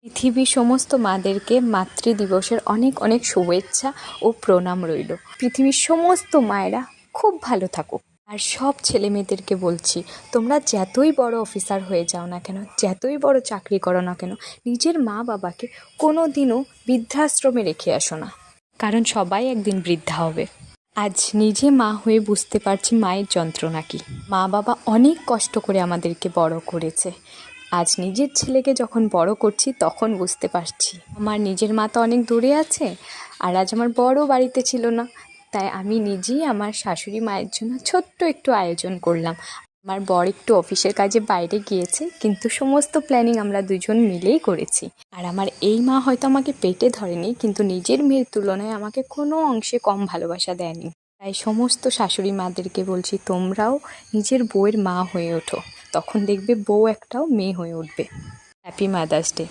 পৃথিবীর সমস্ত মাদেরকে মাতৃদিবসের অনেক অনেক শুভেচ্ছা ও প্রণাম রইল। পৃথিবীর সমস্ত মায়েরা খুব ভালো থাকুক। আর সব ছেলে মেয়েদেরকে বলছি, তোমরা যতই বড় অফিসার হয়ে যাও না কেন, যতই বড় চাকরি করো না কেন, নিজের মা বাবাকে কোনো দিনও বৃদ্ধাশ্রমে রেখে আসো না, কারণ সবাই একদিন বৃদ্ধা হবে। আজ নিজে মা হয়ে বুঝতে পারছি মায়ের যন্ত্রণা কী। মা বাবা অনেক কষ্ট করে আমাদেরকে বড় করেছে। আজ নিজের ছেলেকে যখন বড় করছি তখন বুঝতে পারছি আমার নিজের মা তো অনেক দূরে আছে, আর আজ আমার বড় বাড়িতে ছিল না, তাই আমি নিজেই আমার শাশুড়ি মায়ের জন্য ছোট্ট একটু আয়োজন করলাম। আমার বর একটু অফিসের কাজে বাইরে গিয়েছে, কিন্তু সমস্ত প্ল্যানিং আমরা দুজন মিলেই করেছি। আর আমার এই মা হয়তো আমাকে পেটে ধরেনি, কিন্তু নিজের মেয়ের তুলনায় আমাকে কোনো অংশে কম ভালোবাসা দেয়নি। তাই সমস্ত শাশুড়ি মাদেরকে বলছি, তোমরাও নিজের বউয়ের মা হয়ে ওঠো, তখন দেখবে বউ একটাও মেয়ে হয়ে উঠবে। Happy mother's day.